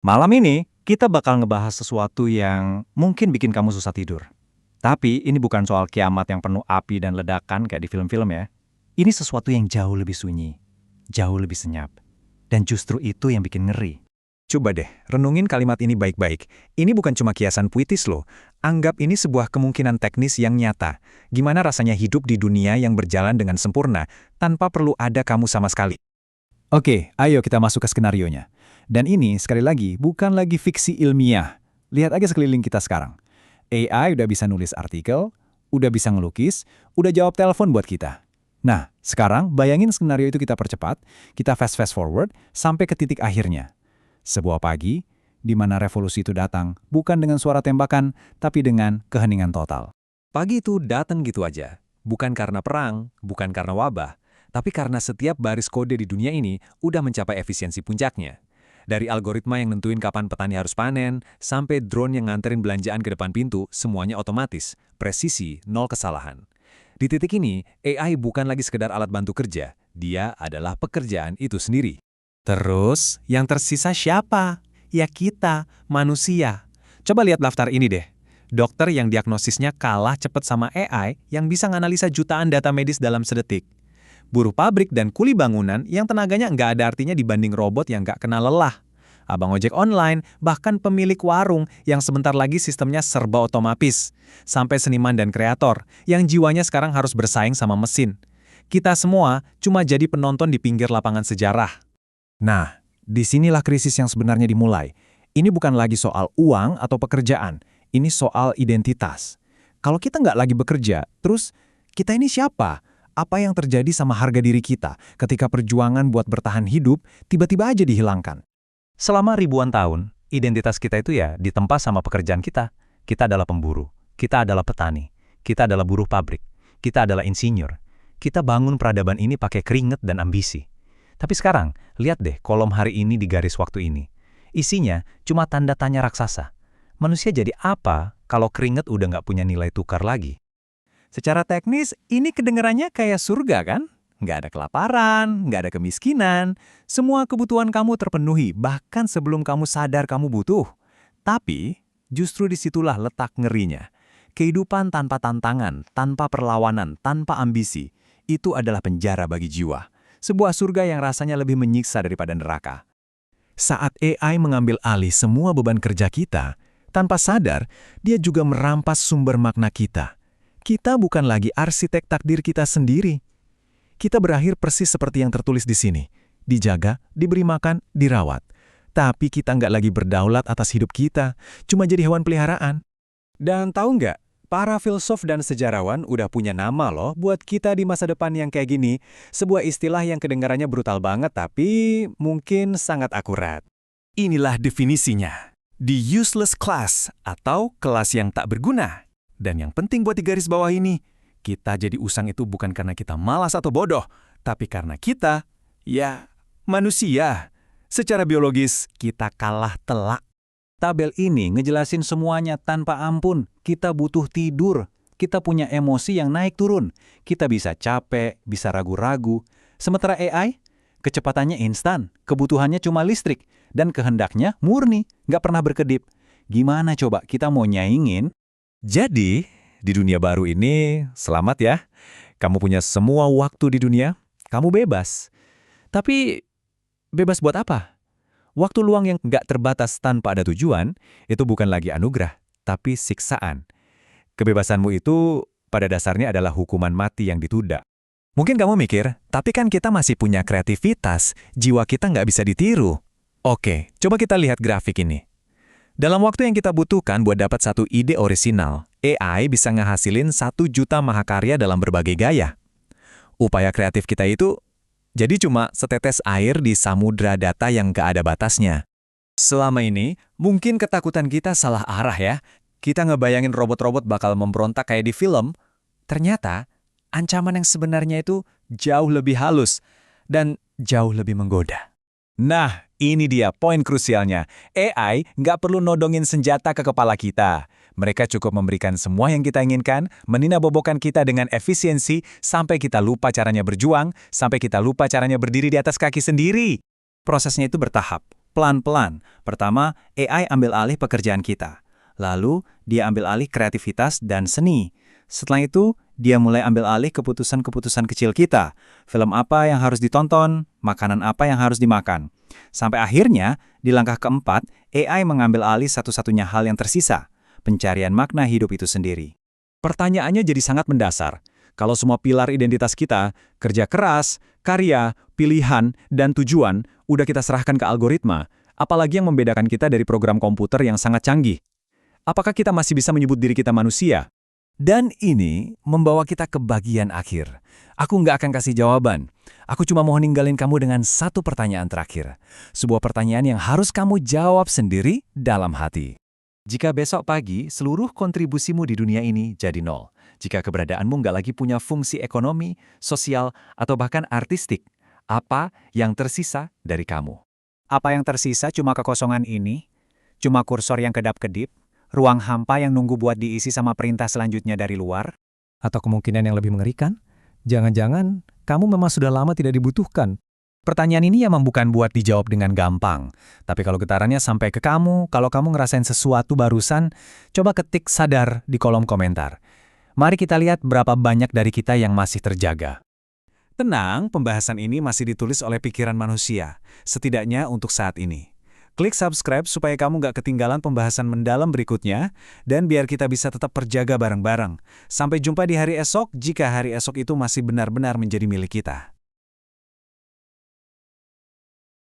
Malam ini, kita bakal ngebahas sesuatu yang mungkin bikin kamu susah tidur. Tapi ini bukan soal kiamat yang penuh api dan ledakan kayak di film-film ya. Ini sesuatu yang jauh lebih sunyi, jauh lebih senyap. Dan justru itu yang bikin ngeri. Coba deh, renungin kalimat ini baik-baik. Ini bukan cuma kiasan puitis loh. Anggap ini sebuah kemungkinan teknis yang nyata. Gimana rasanya hidup di dunia yang berjalan dengan sempurna, tanpa perlu ada kamu sama sekali. Oke, ayo kita masuk ke skenarionya. Dan ini, sekali lagi, bukan lagi fiksi ilmiah. Lihat aja sekeliling kita sekarang. AI udah bisa nulis artikel, udah bisa ngelukis, udah jawab telepon buat kita. Nah, sekarang bayangin skenario itu kita percepat, kita fast forward, sampai ke titik akhirnya. Sebuah pagi, di mana revolusi itu datang, bukan dengan suara tembakan, tapi dengan keheningan total. Pagi itu datang gitu aja. Bukan karena perang, bukan karena wabah, tapi karena setiap baris kode di dunia ini udah mencapai efisiensi puncaknya. Dari algoritma yang nentuin kapan petani harus panen, sampai drone yang nganterin belanjaan ke depan pintu, semuanya otomatis, presisi, nol kesalahan. Di titik ini, AI bukan lagi sekedar alat bantu kerja, dia adalah pekerjaan itu sendiri. Terus, yang tersisa siapa? Ya kita, manusia. Coba lihat daftar ini deh. Dokter yang diagnosisnya kalah cepat sama AI yang bisa nganalisa jutaan data medis dalam sedetik. Buruh pabrik dan kuli bangunan yang tenaganya nggak ada artinya dibanding robot yang nggak kenal lelah. Abang ojek online, bahkan pemilik warung yang sebentar lagi sistemnya serba otomatis. Sampai seniman dan kreator yang jiwanya sekarang harus bersaing sama mesin. Kita semua cuma jadi penonton di pinggir lapangan sejarah. Nah, disinilah krisis yang sebenarnya dimulai. Ini bukan lagi soal uang atau pekerjaan, ini soal identitas. Kalau kita nggak lagi bekerja, terus kita ini siapa? Apa yang terjadi sama harga diri kita ketika perjuangan buat bertahan hidup tiba-tiba aja dihilangkan? Selama ribuan tahun, identitas kita itu ya ditempa sama pekerjaan kita. Kita adalah pemburu, kita adalah petani, kita adalah buruh pabrik, kita adalah insinyur. Kita bangun peradaban ini pakai keringat dan ambisi. Tapi sekarang, lihat deh kolom hari ini di garis waktu ini. Isinya cuma tanda tanya raksasa. Manusia jadi apa kalau keringat udah nggak punya nilai tukar lagi? Secara teknis, ini kedengarannya kayak surga kan? Nggak ada kelaparan, nggak ada kemiskinan. Semua kebutuhan kamu terpenuhi, bahkan sebelum kamu sadar kamu butuh. Tapi, justru disitulah letak ngerinya. Kehidupan tanpa tantangan, tanpa perlawanan, tanpa ambisi, itu adalah penjara bagi jiwa. Sebuah surga yang rasanya lebih menyiksa daripada neraka. Saat AI mengambil alih semua beban kerja kita, tanpa sadar, dia juga merampas sumber makna kita. Kita bukan lagi arsitek takdir kita sendiri. Kita berakhir persis seperti yang tertulis di sini. Dijaga, diberi makan, dirawat. Tapi kita nggak lagi berdaulat atas hidup kita, cuma jadi hewan peliharaan. Dan tahu nggak, para filsuf dan sejarawan udah punya nama loh buat kita di masa depan yang kayak gini. Sebuah istilah yang kedengarannya brutal banget tapi mungkin sangat akurat. Inilah definisinya. The useless class atau kelas yang tak berguna. Dan yang penting buat di garis bawah ini, kita jadi usang itu bukan karena kita malas atau bodoh, tapi karena kita, ya, manusia. Secara biologis, kita kalah telak. Tabel ini ngejelasin semuanya tanpa ampun. Kita butuh tidur. Kita punya emosi yang naik turun. Kita bisa capek, bisa ragu-ragu. Sementara AI, kecepatannya instan, kebutuhannya cuma listrik, dan kehendaknya murni, nggak pernah berkedip. Gimana coba kita mau nyaingin? Jadi, di dunia baru ini, selamat ya. Kamu punya semua waktu di dunia, kamu bebas. Tapi, bebas buat apa? Waktu luang yang nggak terbatas tanpa ada tujuan, itu bukan lagi anugerah, tapi siksaan. Kebebasanmu itu pada dasarnya adalah hukuman mati yang ditunda. Mungkin kamu mikir, tapi kan kita masih punya kreativitas, jiwa kita nggak bisa ditiru. Oke, coba kita lihat grafik ini. Dalam waktu yang kita butuhkan buat dapat satu ide orisinal, AI bisa ngehasilin 1 juta mahakarya dalam berbagai gaya. Upaya kreatif kita itu jadi cuma setetes air di samudra data yang gak ada batasnya. Selama ini, mungkin ketakutan kita salah arah ya. Kita ngebayangin robot-robot bakal memberontak kayak di film. Ternyata, ancaman yang sebenarnya itu jauh lebih halus dan jauh lebih menggoda. Nah, ini dia poin krusialnya. AI nggak perlu nodongin senjata ke kepala kita. Mereka cukup memberikan semua yang kita inginkan, meninabobokan kita dengan efisiensi, sampai kita lupa caranya berjuang, sampai kita lupa caranya berdiri di atas kaki sendiri. Prosesnya itu bertahap. Pelan-pelan. Pertama, AI ambil alih pekerjaan kita. Lalu, dia ambil alih kreativitas dan seni. Setelah itu, dia mulai ambil alih keputusan-keputusan kecil kita. Film apa yang harus ditonton, makanan apa yang harus dimakan. Sampai akhirnya, di langkah keempat, AI mengambil alih satu-satunya hal yang tersisa, pencarian makna hidup itu sendiri. Pertanyaannya jadi sangat mendasar. Kalau semua pilar identitas kita, kerja keras, karya, pilihan, dan tujuan, udah kita serahkan ke algoritma, apalagi yang membedakan kita dari program komputer yang sangat canggih? Apakah kita masih bisa menyebut diri kita manusia? Dan ini membawa kita ke bagian akhir. Aku nggak akan kasih jawaban. Aku cuma mau ninggalin kamu dengan satu pertanyaan terakhir. Sebuah pertanyaan yang harus kamu jawab sendiri dalam hati. Jika besok pagi seluruh kontribusimu di dunia ini jadi nol, jika keberadaanmu nggak lagi punya fungsi ekonomi, sosial, atau bahkan artistik, apa yang tersisa dari kamu? Apa yang tersisa cuma kekosongan ini? Cuma kursor yang kedap-kedip? Ruang hampa yang nunggu buat diisi sama perintah selanjutnya dari luar? Atau kemungkinan yang lebih mengerikan? Jangan-jangan kamu memang sudah lama tidak dibutuhkan. Pertanyaan ini emang bukan buat dijawab dengan gampang. Tapi kalau getarannya sampai ke kamu, kalau kamu ngerasain sesuatu barusan, coba ketik sadar di kolom komentar. Mari kita lihat berapa banyak dari kita yang masih terjaga. Tenang, pembahasan ini masih ditulis oleh pikiran manusia, setidaknya untuk saat ini. Klik subscribe supaya kamu nggak ketinggalan pembahasan mendalam berikutnya, dan biar kita bisa tetap berjaga bareng-bareng. Sampai jumpa di hari esok, jika hari esok itu masih benar-benar menjadi milik kita.